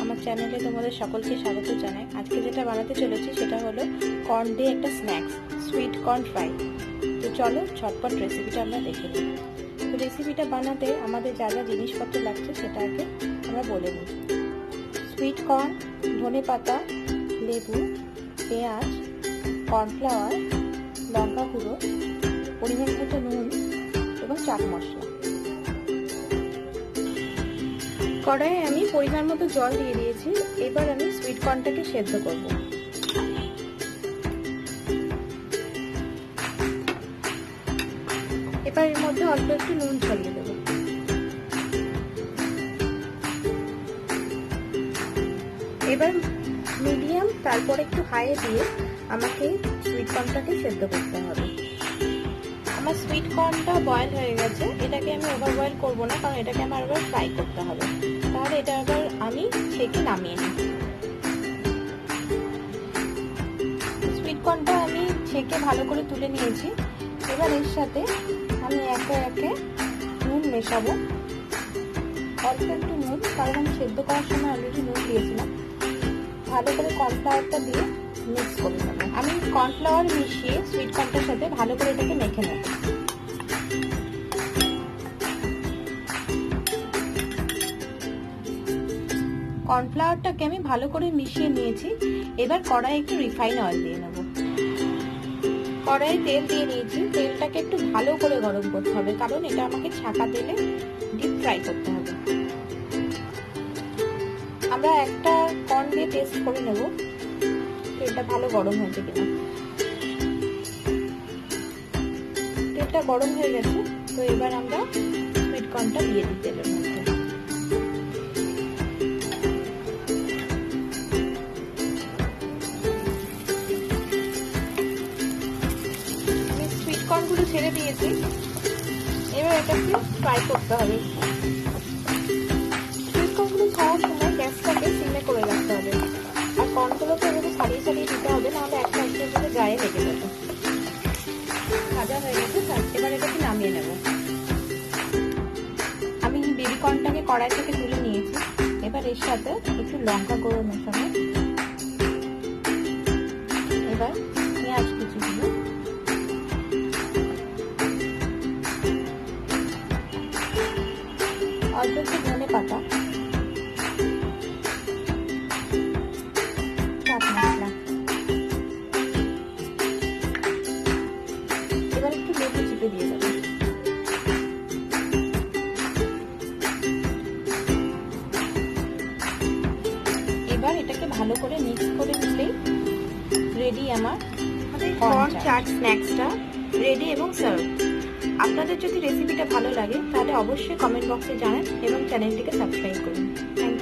আমার চ্যানেলে তোমাদের সকলকে স্বাগত জানাই। আজকে যেটা বানাতে চলেছি সেটা হলো কর্ন দিয়ে একটা স্ন্যাক্স, সুইট কর্ন ফ্রাই। তো চলো ঝটপট রেসিপিটা আমরা দেখে নিই। তো রেসিপিটা বানাতে আমাদের যা যা জিনিসপত্র লাগছে সেটা আগে আমরা বলে নিই। সুইট কর্ন, ধনেপাতা, লেবু, পেঁয়াজ, কর্নফ্লাওয়ার, লঙ্কা গুঁড়ো, পরিমাণ মতো নুন এবং চাট মশলা। কড়াইয়ে আমি পরিমাণ মতো জল দিয়ে দিয়েছি। এবার আমি সুইট কর্নটাকে সেদ্ধ করব। এবার এর মধ্যে অল্প একটু নুন ছড়িয়ে দেব। এবার মিডিয়াম তারপর একটু হাই দিয়ে আমাকে সুইট কর্নটাকে সেদ্ধ করতে হবে। আমার সুইট কর্নটা বয়েল হয়ে গেছে। এটাকে আমি ওভার বয়েল করবো না, কারণ এটাকে আমার আবার ফ্রাই করতে হবে। তাহলে এটা আবার আমি ছেঁকে নামিয়ে নিই। সুইট কর্নটা আমি ছেঁকে ভালো করে তুলে নিয়েছি। এবার এর সাথে আমি একে একে নুন মেশাবো, অল্প একটু নুন, কারণ আমি সেদ্ধ করার সময় অলরেডি নুন দিয়েছিলাম। ভালো করে কর্নফ্লাওয়ারটা দিয়ে মিক্স করে নেবো। আমি কর্নফ্লাওয়ার মিশিয়ে সুইট কর্নটার সাথে ভালো করে এটাকে মেখে নেব। কর্নফ্লাওয়ারটাকে আমি ভালো করে মিশিয়ে নিয়েছি। এবার কড়াইয়ে একটু রিফাইন অয়েল দিয়ে নেব। কড়াইয়ে তেল দিয়ে নিয়েছি। তেলটাকে একটু ভালো করে গরম করতে হবে, কারণ এটা আমাকে ছাঁকা তেলে ডিপ ফ্রাই করতে হবে। আমরা একটা কর্ন দিয়ে টেস্ট করে নেব তেলটা ভালো গরম হয়েছে কিনা। তেলটা গরম হয়ে গেছে। তো এবার আমরা সুইট কর্নটা দিয়ে দিই তেলের মধ্যে। আমি সুইট কর্নগুলো ছেড়ে দিয়েছি। এবার এটাকে ফ্রাই করতে হবে। সুইট কর্নগুলো ছাড়ার সময় গ্যাসটাকে সিমে করে রাখতে হবে, আর কর্নগুলোকে এভাবে ছাড়িয়ে ছাড়িয়ে দিতে হবে, নাহলে একটা একটার সাথে গায়ে লেগে যাবে। ভাজা হয়ে গেছে। এবার এটাকে নামিয়ে নেব। আমি বেবি কর্নটাকে কড়াই থেকে তুলে নিয়েছি। এবার এর সাথে একটু লঙ্কা গুঁড়ো মেশাবো। এবার পেঁয়াজ কুচি দিব, অল্প একটু ধনেপাতা, চাট মশলা, এবার একটু লেবু চিপে দিয়ে দেবো। এবার এটাকে ভালো করে মিক্স করে নিলেই রেডি আমার কর্ন চাট স্ন্যাক্সটা রেডি এবং সার্ভ। আপনাদের যদি রেসিপিটা ভালো লাগে তাহলে অবশ্যই কমেন্ট বক্সে জানান এবং চ্যানেলটিকে সাবস্ক্রাইব করুন। Thank you.